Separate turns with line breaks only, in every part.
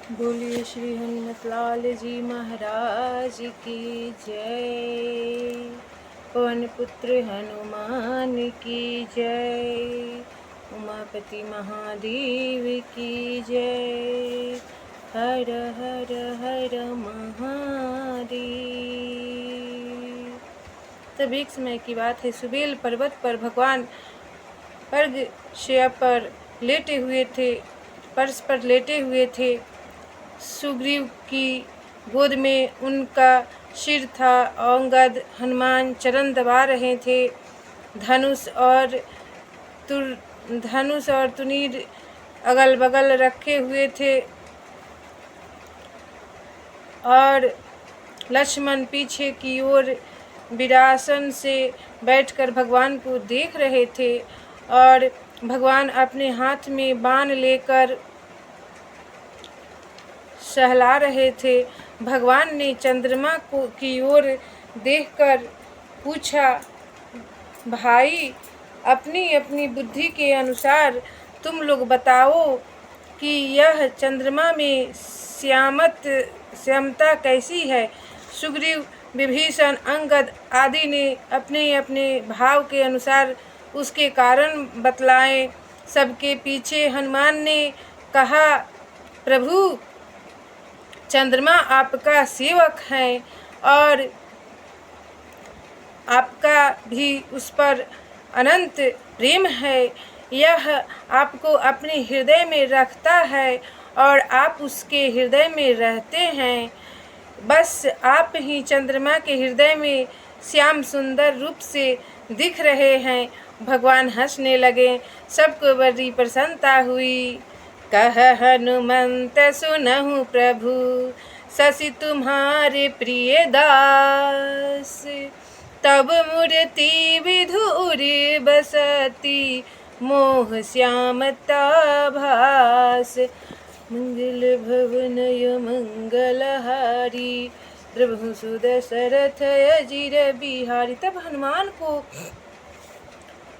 बोलिए श्री हनुमत लाल जी महाराज की जय। पवन पुत्र हनुमान की जय। उमापति महादेव की जय। हर हर हर महादेव। तब एक समय की बात है, सुबेल पर्वत पर भगवान पर्ग शैया पर लेटे हुए थे, फर्श पर लेटे हुए थे। सुग्रीव की गोद में उनका सिर था। अंगद हनुमान चरण दबा रहे थे। धनुष और तुनीर अगल बगल रखे हुए थे और लक्ष्मण पीछे की ओर विरासन से बैठकर भगवान को देख रहे थे और भगवान अपने हाथ में बाण लेकर सहला रहे थे। भगवान ने चंद्रमा की ओर देखकर पूछा, भाई, अपनी अपनी बुद्धि के अनुसार तुम लोग बताओ कि यह चंद्रमा में श्यामता कैसी है। सुग्रीव, विभीषण, अंगद आदि ने अपने अपने भाव के अनुसार उसके कारण बतलाए। सबके पीछे हनुमान ने कहा, प्रभु, चंद्रमा आपका सेवक है और आपका भी उस पर अनंत प्रेम है। यह आपको अपने हृदय में रखता है और आप उसके हृदय में रहते हैं। बस आप ही चंद्रमा के हृदय में श्याम सुंदर रूप से दिख रहे हैं। भगवान हंसने लगे। सबको बड़ी प्रसन्नता हुई। कह हनुमंत सुनहु प्रभु, शशि तुम्हारे प्रिय दास। तब मूर्ति विधुर बसती, मोह श्यामता भास। मंगल भवन मंगलहारी, प्रभु सुदशरथ अजिर बिहारी। तब हनुमान को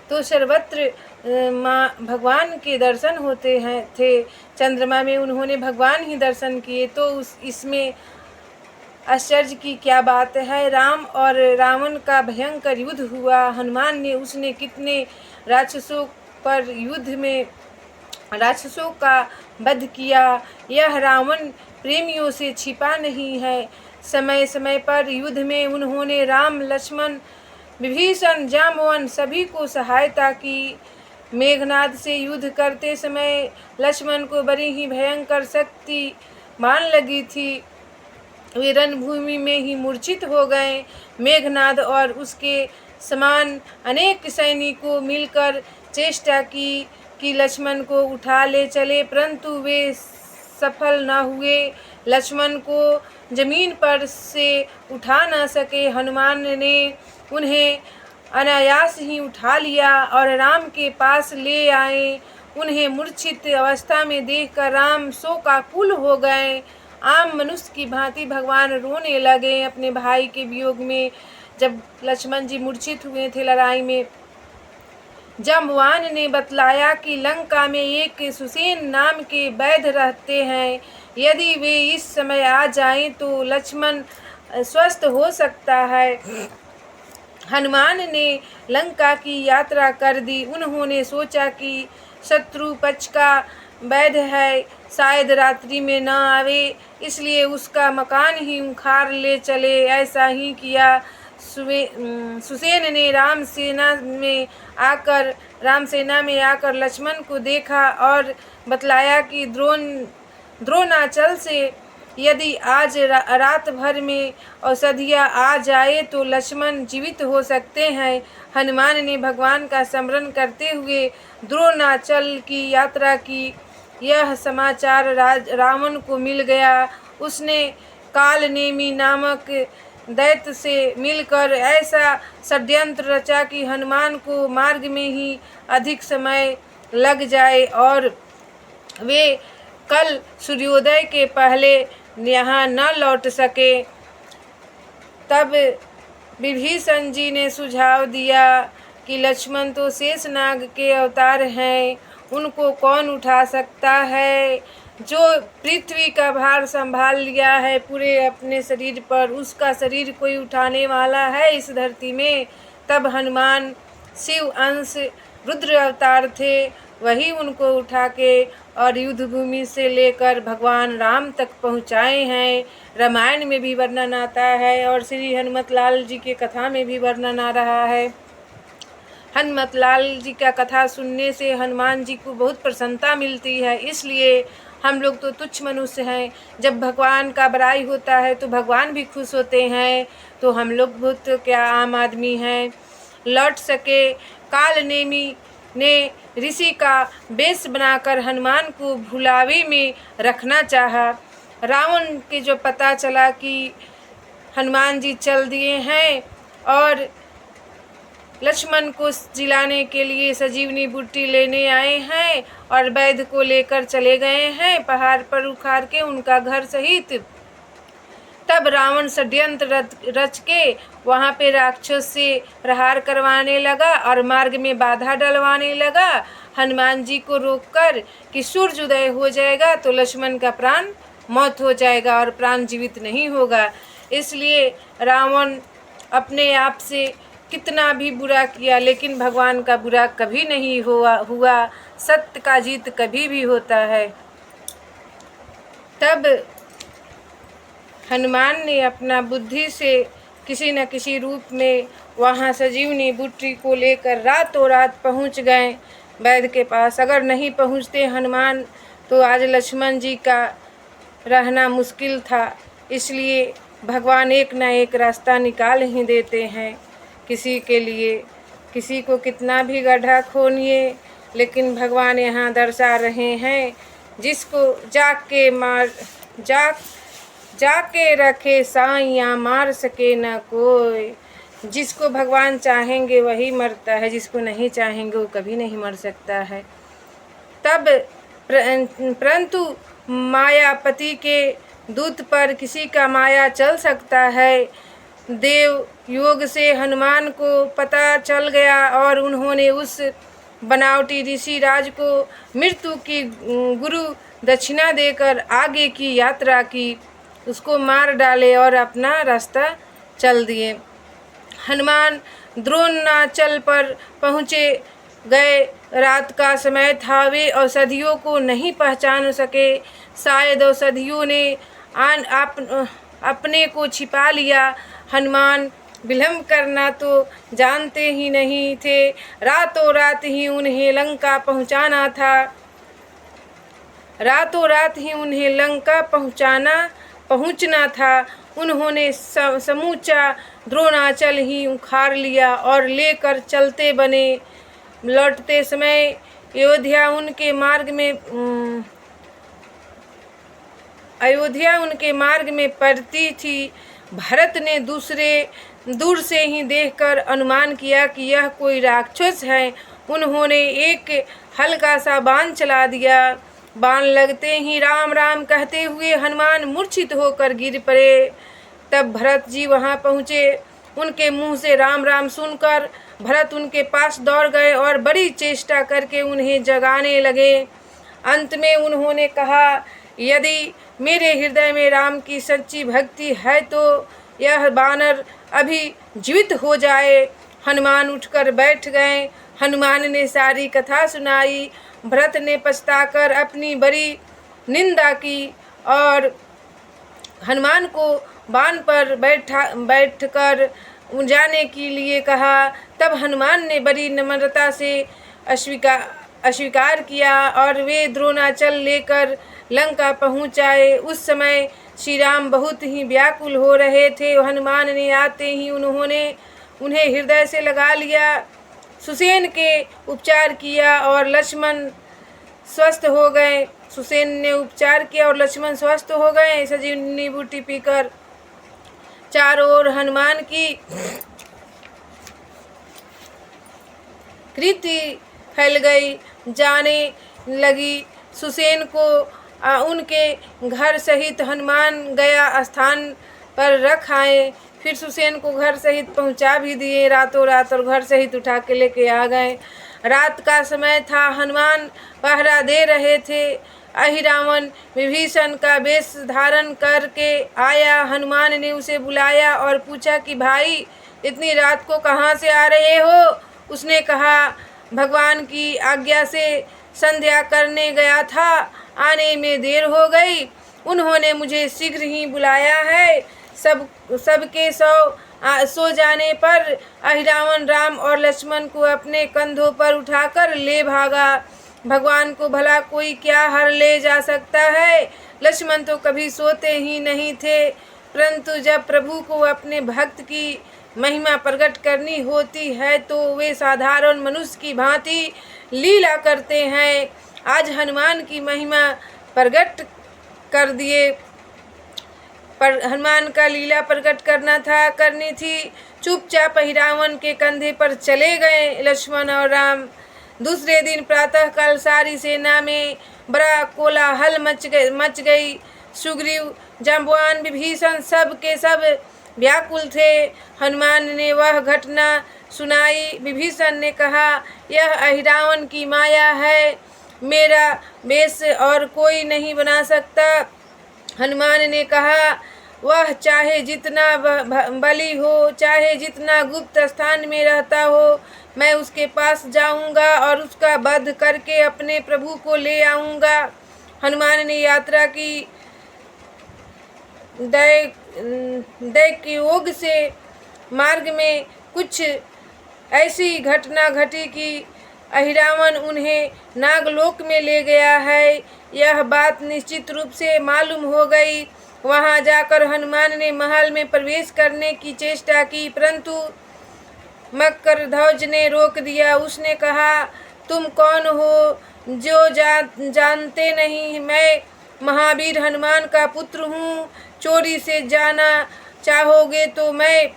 तो सर्वत्र भगवान के दर्शन होते थे। चंद्रमा में उन्होंने भगवान ही दर्शन किए, तो इसमें आश्चर्य की क्या बात है। राम और रावण का भयंकर युद्ध हुआ। हनुमान ने उसने कितने राक्षसों पर युद्ध में राक्षसों का वध किया, यह रावण प्रेमियों से छिपा नहीं है। समय समय पर युद्ध में उन्होंने राम, लक्ष्मण, विभीषण, जाम्बवन सभी को सहायता की। मेघनाद से युद्ध करते समय लक्ष्मण को बड़ी ही भयंकर शक्ति मान लगी थी। वे रणभूमि में ही मूर्छित हो गए। मेघनाद और उसके समान अनेक सैनिकों मिलकर चेष्टा की कि लक्ष्मण को उठा ले चले, परंतु वे सफल न हुए। लक्ष्मण को जमीन पर से उठा न सके। हनुमान ने उन्हें अनायास ही उठा लिया और राम के पास ले आए। उन्हें मूर्छित अवस्था में देखकर राम शोकाकुल हो गए। आम मनुष्य की भांति भगवान रोने लगे अपने भाई के वियोग में। जब लक्ष्मण जी मूर्छित हुए थे लड़ाई में, जाम्बवान ने बतलाया कि लंका में एक सुसेन नाम के वैद्य रहते हैं। यदि वे इस समय आ जाएं तो लक्ष्मण स्वस्थ हो सकता है। हनुमान ने लंका की यात्रा कर दी। उन्होंने सोचा कि शत्रु पक्ष का वैद्य है, शायद रात्रि में न आवे, इसलिए उसका मकान ही उखाड़ ले चले। ऐसा ही किया। सुसेन ने राम सेना में आकर लक्ष्मण को देखा और बतलाया कि द्रोणाचल से यदि आज रात भर में औषधियाँ आ जाए तो लक्ष्मण जीवित हो सकते हैं। हनुमान ने भगवान का स्मरण करते हुए द्रोणाचल की यात्रा की। यह समाचार रावण को मिल गया। उसने कालनेमी नामक दैत्य से मिलकर ऐसा षड्यंत्र रचा कि हनुमान को मार्ग में ही अधिक समय लग जाए और वे कल सूर्योदय के पहले यहाँ न लौट सके। तब विभीषण जी ने सुझाव दिया कि लक्ष्मण तो शेषनाग के अवतार हैं, उनको कौन उठा सकता है। जो पृथ्वी का भार संभाल लिया है पूरे अपने शरीर पर, उसका शरीर कोई उठाने वाला है इस धरती में। तब हनुमान शिव अंश रुद्र अवतार थे, वही उनको उठा के और युद्ध भूमि से लेकर भगवान राम तक पहुँचाए हैं। रामायण में भी वर्णन आता है और श्री हनुमत लाल जी के कथा में भी वर्णन आ रहा है। हनुमत लाल जी का कथा सुनने से हनुमान जी को बहुत प्रसन्नता मिलती है, इसलिए हम लोग तो तुच्छ मनुष्य हैं। जब भगवान का बड़ाई होता है तो भगवान भी खुश होते हैं, तो हम लोग बहुत क्या आम आदमी हैं। लौट सके काल नेमी ने ऋषि का वेश बनाकर हनुमान को भुलावे में रखना चाहा। रावण के जो पता चला कि हनुमान जी चल दिए हैं और लक्ष्मण को जिलाने के लिए संजीवनी बूटी लेने आए हैं और वैद्य को लेकर चले गए हैं पहाड़ पर उखाड़ के उनका घर सहित, तब रावण षड्यंत्र रच के वहाँ पे राक्षस से प्रहार करवाने लगा और मार्ग में बाधा डलवाने लगा। हनुमान जी को रोककर कि सूर्य उदय हो जाएगा तो लक्ष्मण का प्राण मौत हो जाएगा और प्राण जीवित नहीं होगा। इसलिए रावण अपने आप से कितना भी बुरा किया, लेकिन भगवान का बुरा कभी नहीं हुआ। सत्य का जीत कभी भी होता है। तब हनुमान ने अपना बुद्धि से किसी न किसी रूप में वहाँ संजीवनी बूटी को लेकर रातों रात पहुँच गए वैद्य के पास। अगर नहीं पहुँचते हनुमान तो आज लक्ष्मण जी का रहना मुश्किल था। इसलिए भगवान एक न एक रास्ता निकाल ही देते हैं किसी के लिए। किसी को कितना भी गड्ढा खोनिए, लेकिन भगवान यहाँ दर्शा रहे हैं, जिसको जाके रखे साइयाँ मार सके न कोई। जिसको भगवान चाहेंगे वही मरता है, जिसको नहीं चाहेंगे वो कभी नहीं मर सकता है। तब परंतु मायापति के दूत पर किसी का माया चल सकता है। देव योग से हनुमान को पता चल गया और उन्होंने उस बनावटी ऋषि राज को मृत्यु की गुरु दक्षिणा देकर आगे की यात्रा की, उसको मार डाले और अपना रास्ता चल दिए। हनुमान द्रोणाचल पर पहुँचे गए। रात का समय था, वे औषधियों को नहीं पहचान सके। शायद औषधियों ने अपने को छिपा लिया। हनुमान विलम्ब करना तो जानते ही नहीं थे। रातों रात ही उन्हें लंका पहुंचाना था। रातों रात ही उन्हें लंका पहुंचना था। उन्होंने समूचा द्रोणाचल ही उखाड़ लिया और लेकर चलते बने। लौटते समय अयोध्या उनके मार्ग में पड़ती थी। भरत ने दूर से ही देखकर अनुमान किया कि यह कोई राक्षस है। उन्होंने एक हल्का सा बाण चला दिया। बाण लगते ही राम राम कहते हुए हनुमान मूर्छित होकर गिर पड़े। तब भरत जी वहां पहुँचे। उनके मुंह से राम राम सुनकर भरत उनके पास दौड़ गए और बड़ी चेष्टा करके उन्हें जगाने लगे। अंत में उन्होंने कहा, यदि मेरे हृदय में राम की सच्ची भक्ति है तो यह बानर अभी जीवित हो जाए। हनुमान उठकर बैठ गए। हनुमान ने सारी कथा सुनाई। भरत ने पछताकर अपनी बड़ी निंदा की और हनुमान को बाण पर बैठकर जाने के लिए कहा। तब हनुमान ने बड़ी नम्रता से अस्वीकार किया और वे द्रोणाचल लेकर लंका पहुँच आए। उस समय श्री राम बहुत ही व्याकुल हो रहे थे। हनुमान ने आते ही उन्हें हृदय से लगा लिया। सुसेन के उपचार किया और लक्ष्मण स्वस्थ हो गए। सुसेन ने उपचार किया और लक्ष्मण स्वस्थ हो गए संजीवनी बूटी पीकर। चारों ओर हनुमान की कीर्ति फैल गई, जाने लगी। सुसेन को उनके घर सहित हनुमान गया स्थान पर रख आए। फिर सुसेन को घर सहित पहुंचा भी दिए रातों रात और घर सहित उठा के लेके आ गए। रात का समय था। हनुमान पहरा दे रहे थे। अहिरावण विभीषण का वेश धारण करके आया। हनुमान ने उसे बुलाया और पूछा कि भाई, इतनी रात को कहाँ से आ रहे हो? उसने कहा, भगवान की आज्ञा से संध्या करने गया था, आने में देर हो गई। उन्होंने मुझे शीघ्र ही बुलाया है। सबके सो जाने पर अहिरावण राम और लक्ष्मण को अपने कंधों पर उठाकर ले भागा। भगवान को भला कोई क्या हर ले जा सकता है? लक्ष्मण तो कभी सोते ही नहीं थे, परंतु जब प्रभु को अपने भक्त की महिमा प्रकट करनी होती है तो वे साधारण मनुष्य की भांति लीला करते हैं। आज हनुमान की महिमा प्रकट कर दिए, पर हनुमान का लीला प्रकट करनी थी। चुपचाप अहिरावण के कंधे पर चले गए लक्ष्मण और राम। दूसरे दिन प्रातःकाल सारी सेना में बड़ा कोलाहल मच गई। सुग्रीव, जांबवान, विभीषण सब के सब व्याकुल थे। हनुमान ने वह घटना सुनाई। विभीषण ने कहा, यह अहिरावण की माया है, मेरा वेश और कोई नहीं बना सकता। हनुमान ने कहा, वह चाहे जितना बली हो, चाहे जितना गुप्त स्थान में रहता हो, मैं उसके पास जाऊंगा और उसका वध करके अपने प्रभु को ले आऊंगा। हनुमान ने यात्रा की दैत्योग से मार्ग में कुछ ऐसी घटना घटी कि अहिरावण उन्हें नागलोक में ले गया है। यह बात निश्चित रूप से मालूम हो गई। वहां जाकर हनुमान ने महल में प्रवेश करने की चेष्टा की, परंतु मकरध्वज ने रोक दिया। उसने कहा, तुम कौन हो जो जानते नहीं? मैं महावीर हनुमान का पुत्र हूँ। चोरी से जाना चाहोगे तो मैं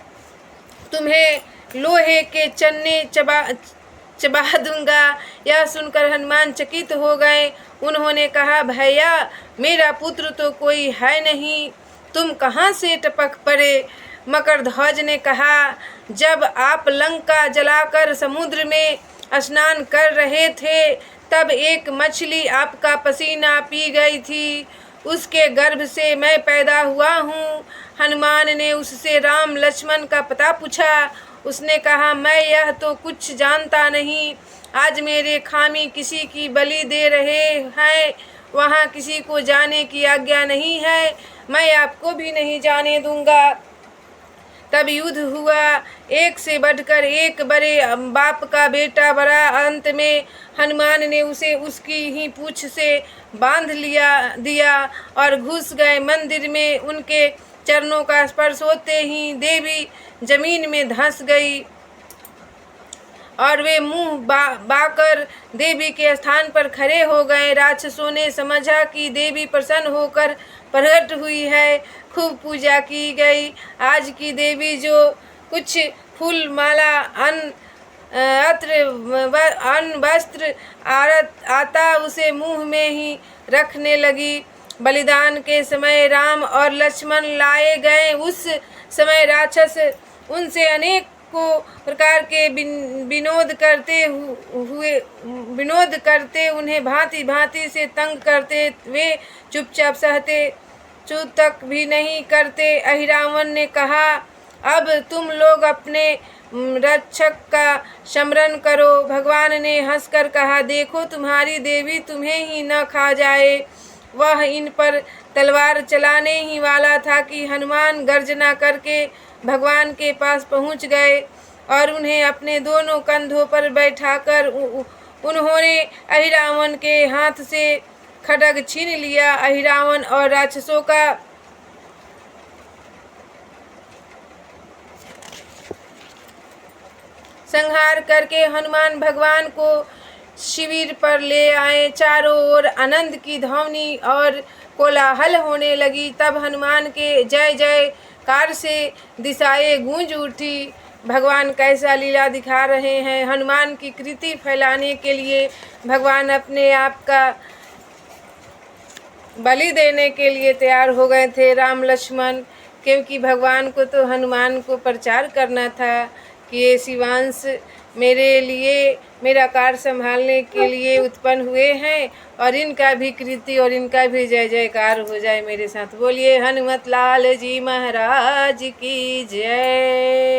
तुम्हें लोहे के चन्ने चबा दूंगा। यह सुनकर हनुमान चकित हो गए। उन्होंने कहा, भैया, मेरा पुत्र तो कोई है नहीं, तुम कहाँ से टपक पड़े? मकरध्वज ने कहा, जब आप लंका जलाकर समुद्र में स्नान कर रहे थे, तब एक मछली आपका पसीना पी गई थी, उसके गर्भ से मैं पैदा हुआ हूँ। हनुमान ने उससे राम लक्ष्मण का पता पूछा। उसने कहा, मैं यह तो कुछ जानता नहीं। आज मेरे खामी किसी की बलि दे रहे हैं, वहाँ किसी को जाने की आज्ञा नहीं है, मैं आपको भी नहीं जाने दूंगा। तब युद्ध हुआ, एक से बढ़कर एक, बड़े बाप का बेटा बड़ा। अंत में हनुमान ने उसे उसकी ही पूंछ से बांध दिया और घुस गए मंदिर में। उनके चरणों का स्पर्श होते ही देवी जमीन में धंस गई और वे मुंह बाकर देवी के स्थान पर खड़े हो गए। राक्षसों ने समझा कि देवी प्रसन्न होकर प्रकट हुई है। खूब पूजा की गई। आज की देवी जो कुछ फूल माला अन्न वस्त्र आता उसे मुंह में ही रखने लगी। बलिदान के समय राम और लक्ष्मण लाए गए। उस समय राक्षस उनसे अनेक को प्रकार के विनोद करते उन्हें भांति भांति से तंग करते। वे चुपचाप सहते, चूत तक भी नहीं करते। अहिरावण ने कहा, अब तुम लोग अपने रक्षक का स्मरण करो। भगवान ने हंसकर कहा, देखो, तुम्हारी देवी तुम्हें ही न खा जाए। वह इन पर तलवार चलाने ही वाला था कि हनुमान गर्जना करके भगवान के पास पहुंच गए और उन्हें अपने दोनों कंधों पर बैठाकर उन्होंने अहिरावण के हाथ से खड्ग छीन लिया। अहिरावण और राक्षसों का संहार करके हनुमान भगवान को शिविर पर ले आए। चारों ओर आनंद की ध्वनि और कोलाहल होने लगी। तब हनुमान के जय जयकार से दिशाएं गूंज उठी। भगवान कैसा लीला दिखा रहे हैं। हनुमान की कृति फैलाने के लिए भगवान अपने आप का बलि देने के लिए तैयार हो गए थे, राम लक्ष्मण, क्योंकि भगवान को तो हनुमान को प्रचार करना था कि ये शिवांश मेरे लिए मेरा कार्य संभालने के लिए उत्पन्न हुए हैं, और इनका भी कीर्ति और इनका भी जय जयकार हो जाए मेरे साथ। बोलिए हनुमत लाल जी महाराज की जय।